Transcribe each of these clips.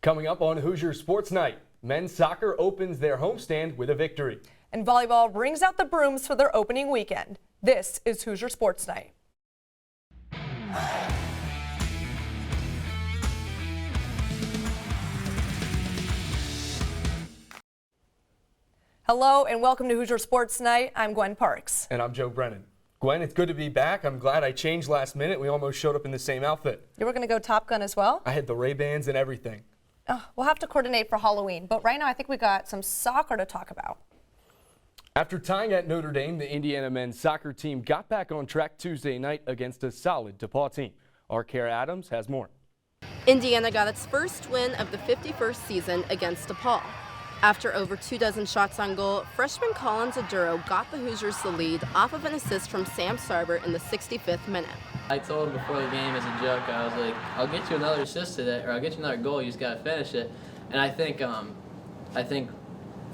Coming up on Hoosier Sports Night, men's soccer opens their homestand with a victory. And volleyball brings out the brooms for their opening weekend. This is Hoosier Sports Night. Hello and welcome to Hoosier Sports Night. I'm Gwen Parks. And I'm Joe Brennan. Gwen, it's good to be back. I'm glad I changed last minute. We almost showed up in the same outfit. You were going to go Top Gun as well? I had the Ray-Bans and everything. Oh, we'll have to coordinate for Halloween, but right now I think we got some soccer to talk about. After tying at Notre Dame, the Indiana men's soccer team got back on track Tuesday night against a solid DePaul team. Our Kara Adams has more. Indiana got its first win of the 51st season against DePaul. After over 24 shots on goal, freshman Collins Aduro got the Hoosiers the lead off of an assist from Sam Sarber in the 65th minute. I told him before the game as a joke, I was like, I'll get you another assist today, or I'll get you another goal, you just got to finish it. And I think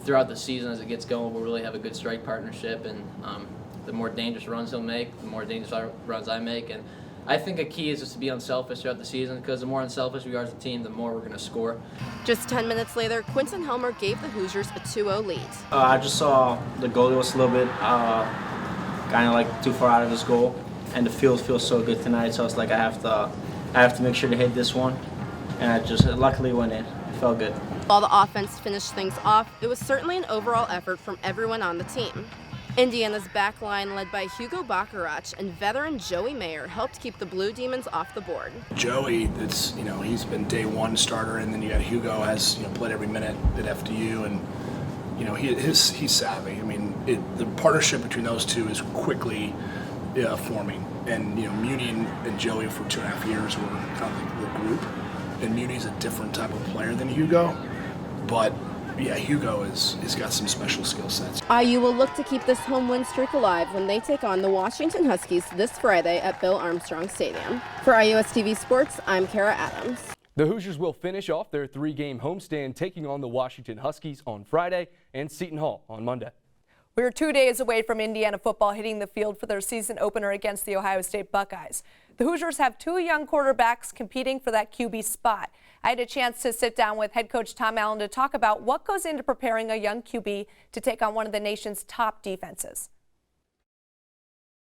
throughout the season as it gets going, we'll really have a good strike partnership, and the more dangerous runs he'll make, the more dangerous runs I make. And I think a key is just to be unselfish throughout the season, because the more unselfish we are as a team, the more we're going to score. Just 10 minutes later, Quinton Helmer gave the Hoosiers a 2-0 lead. I just saw the goalie was a little bit kind of like too far out of his goal, and the field feels so good tonight. So it's like I have to make sure to hit this one, and I just luckily went in. It felt good. While the offense finished things off, it was certainly an overall effort from everyone on the team. Indiana's back line, led by Hugo Bacharach and veteran Joey Mayer, helped keep the Blue Demons off the board. Joey, he's been day one starter, and then you got Hugo has played every minute at FDU, and he's savvy. I mean, the partnership between those two is quickly forming, and Muni and Joey for 2.5 years were kind of the group, and Muni's a different type of player than Hugo, but. Yeah, Hugo has got some special skill sets. IU will look to keep this home win streak alive when they take on the Washington Huskies this Friday at Bill Armstrong Stadium. For IUSTV Sports, I'm Kara Adams. The Hoosiers will finish off their 3-game homestand taking on the Washington Huskies on Friday and Seton Hall on Monday. We're 2 days away from Indiana football hitting the field for their season opener against the Ohio State Buckeyes. The Hoosiers have 2 young quarterbacks competing for that QB spot. I had a chance to sit down with head coach Tom Allen to talk about what goes into preparing a young QB to take on one of the nation's top defenses.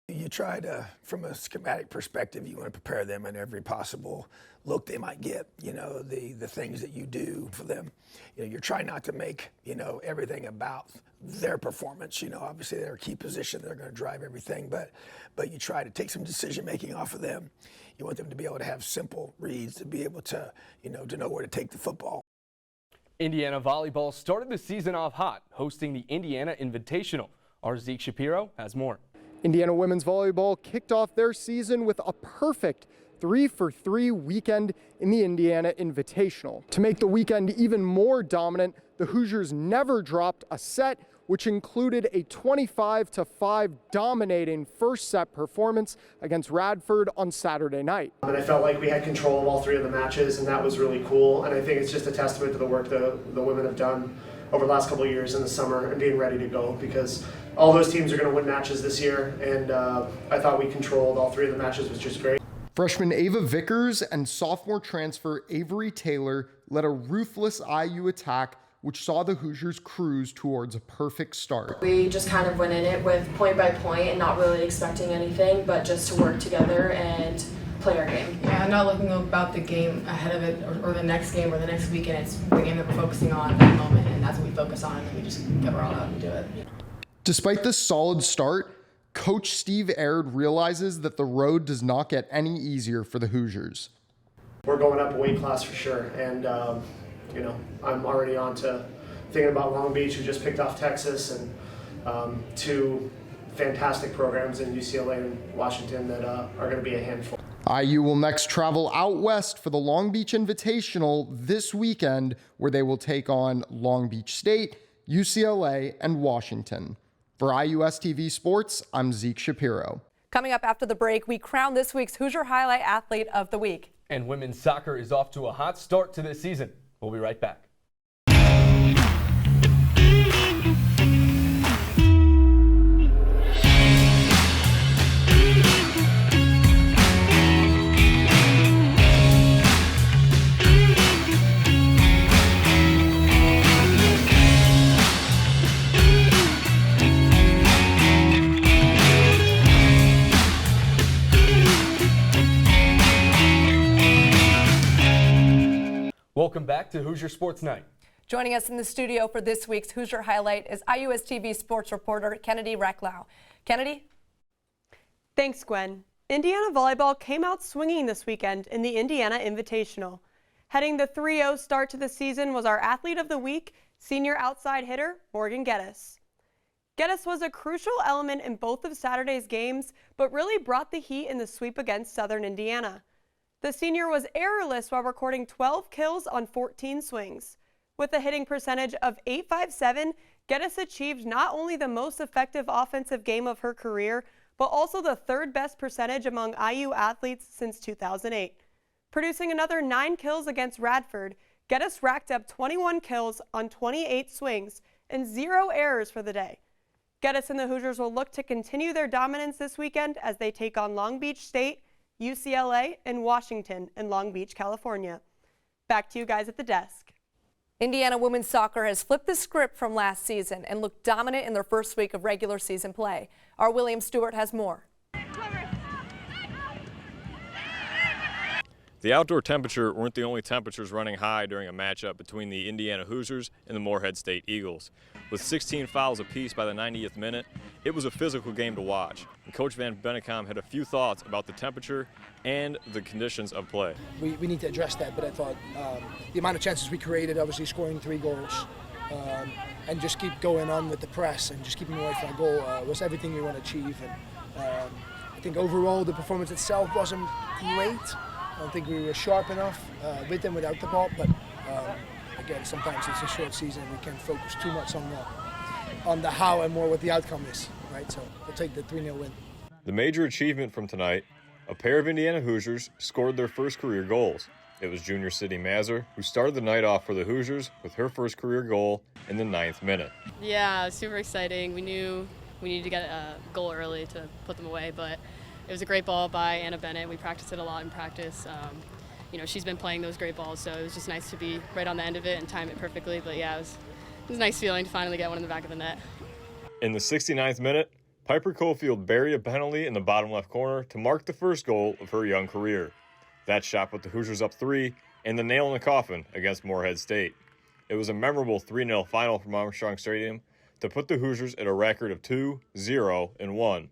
You try to, from a schematic perspective, you want to prepare them in every possible look they might get, the things that you do for them. You're trying not to make, everything about their performance. Obviously they're a key position, they're going to drive everything, but you try to take some decision making off of them. You want them to be able to have simple reads, to be able to, to know where to take the football. Indiana volleyball started the season off hot, hosting the Indiana Invitational. Our Zeke Shapiro has more. Indiana women's volleyball kicked off their season with a perfect 3-for-3 weekend in the Indiana Invitational. To make the weekend even more dominant, the Hoosiers never dropped a set, which included a 25-5 dominating first set performance against Radford on Saturday night. And I felt like we had control of all 3 of the matches, and that was really cool. And I think it's just a testament to the work the women have done over the last couple of years in the summer and being ready to go, because all those teams are going to win matches this year, and I thought we controlled all 3 of the matches, which is great. Freshman Ava Vickers and sophomore transfer Avery Taylor led a ruthless IU attack, which saw the Hoosiers cruise towards a perfect start. We just kind of went in it with point by point and not really expecting anything, but just to work together and play our game. Yeah, not looking about the game ahead of it or the next game or the next weekend. It's the game that we're focusing on at that moment, and that's what we focus on, and we just get our all out and do it. Despite the solid start, Coach Steve Aird realizes that the road does not get any easier for the Hoosiers. We're going up a weight class for sure, and I'm already on to thinking about Long Beach, who just picked off Texas, and 2 fantastic programs in UCLA and Washington that are going to be a handful. IU will next travel out west for the Long Beach Invitational this weekend, where they will take on Long Beach State, UCLA, and Washington. For IUSTV Sports, I'm Zeke Shapiro. Coming up after the break, we crown this week's Hoosier Highlight Athlete of the Week. And women's soccer is off to a hot start to this season. We'll be right back. Welcome back to Hoosier Sports Night. Joining us in the studio for this week's Hoosier Highlight is IUSTV sports reporter Kennedy Rehklau. Kennedy? Thanks, Gwen. Indiana volleyball came out swinging this weekend in the Indiana Invitational. Heading the 3-0 start to the season was our Athlete of the Week, senior outside hitter Morgan Geddes. Geddes was a crucial element in both of Saturday's games, but really brought the heat in the sweep against Southern Indiana. The senior was errorless while recording 12 kills on 14 swings. With a hitting percentage of .857, Geddes achieved not only the most effective offensive game of her career, but also the third best percentage among IU athletes since 2008. Producing another 9 kills against Radford, Geddes racked up 21 kills on 28 swings and 0 errors for the day. Geddes and the Hoosiers will look to continue their dominance this weekend as they take on Long Beach State, UCLA, and Washington in Long Beach, California. Back to you guys at the desk. Indiana women's soccer has flipped the script from last season and looked dominant in their first week of regular season play. Our William Stewart has more. The outdoor temperature weren't the only temperatures running high during a matchup between the Indiana Hoosiers and the Morehead State Eagles. With 16 fouls apiece by the 90th minute, it was a physical game to watch. And Coach Van Bennekom had a few thoughts about the temperature and the conditions of play. We need to address that, but I thought the amount of chances we created, obviously scoring 3 goals, and just keep going on with the press and just keeping away from our goal was everything we want to achieve. And I think overall the performance itself wasn't great. I don't think we were sharp enough with and without the ball, but again, sometimes it's a short season. We can't focus too much on the how and more what the outcome is, right? So we'll take the 3-0 win. The major achievement from tonight, a pair of Indiana Hoosiers scored their first career goals. It was junior Sydney Mazur who started the night off for the Hoosiers with her first career goal in the 9th minute. Yeah, super exciting. We knew we needed to get a goal early to put them away, but it was a great ball by Anna Bennett. We practiced it a lot in practice. She's been playing those great balls, so it was just nice to be right on the end of it and time it perfectly. But yeah, it was a nice feeling to finally get one in the back of the net. In the 69th minute, Piper Cofield buried a penalty in the bottom left corner to mark the first goal of her young career. That shot put the Hoosiers up 3 and the nail in the coffin against Morehead State. It was a memorable 3-0 final from Armstrong Stadium to put the Hoosiers at a record of 2-0-1.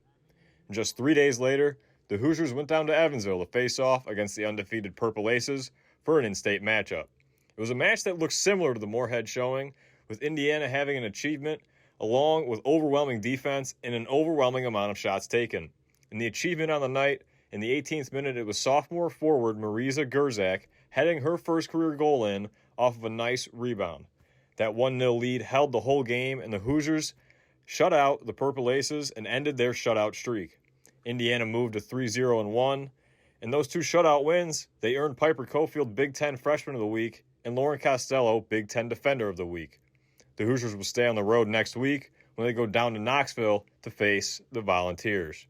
Just 3 days later, the Hoosiers went down to Evansville to face off against the undefeated Purple Aces for an in-state matchup. It was a match that looked similar to the Morehead showing, with Indiana having an achievement along with overwhelming defense and an overwhelming amount of shots taken. And the achievement on the night, in the 18th minute, it was sophomore forward Marisa Gerzak heading her first career goal in off of a nice rebound. That 1-0 lead held the whole game, and the Hoosiers shut out the Purple Aces and ended their shutout streak. Indiana moved to 3-0-1. In those 2 shutout wins, they earned Piper Cofield Big Ten Freshman of the Week and Lauren Costello Big Ten Defender of the Week. The Hoosiers will stay on the road next week when they go down to Knoxville to face the Volunteers.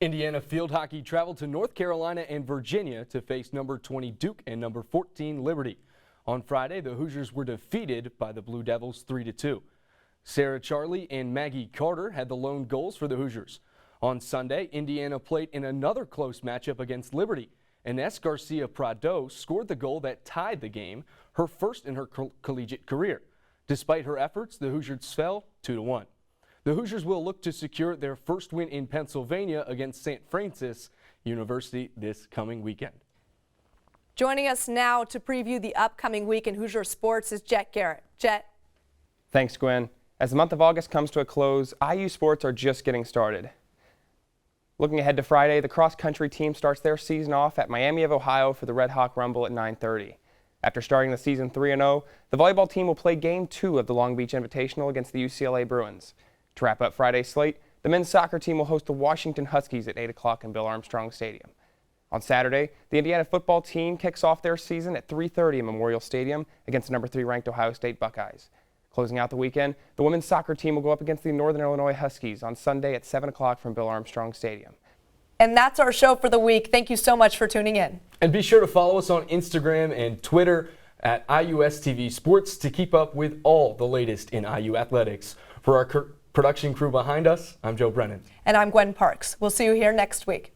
Indiana field hockey traveled to North Carolina and Virginia to face number 20 Duke and number 14 Liberty. On Friday, the Hoosiers were defeated by the Blue Devils 3-2. Sarah Charlie and Maggie Carter had the lone goals for the Hoosiers. On Sunday, Indiana played in another close matchup against Liberty. Ines Garcia Prado scored the goal that tied the game, her first in her collegiate career. Despite her efforts, the Hoosiers fell 2-1. The Hoosiers will look to secure their first win in Pennsylvania against St. Francis University this coming weekend. Joining us now to preview the upcoming week in Hoosier sports is Jhett Garrett. Jhett. Thanks, Gwen. As the month of August comes to a close, IU sports are just getting started. Looking ahead to Friday, the cross-country team starts their season off at Miami of Ohio for the Red Hawk Rumble at 9:30. After starting the season 3-0, the volleyball team will play Game 2 of the Long Beach Invitational against the UCLA Bruins. To wrap up Friday's slate, the men's soccer team will host the Washington Huskies at 8 o'clock in Bill Armstrong Stadium. On Saturday, the Indiana football team kicks off their season at 3:30 in Memorial Stadium against the number 3 ranked Ohio State Buckeyes. Closing out the weekend, the women's soccer team will go up against the Northern Illinois Huskies on Sunday at 7 o'clock from Bill Armstrong Stadium. And that's our show for the week. Thank you so much for tuning in. And be sure to follow us on Instagram and Twitter at IUSTV Sports to keep up with all the latest in IU athletics. For our production crew behind us, I'm Joe Brennan. And I'm Gwen Parks. We'll see you here next week.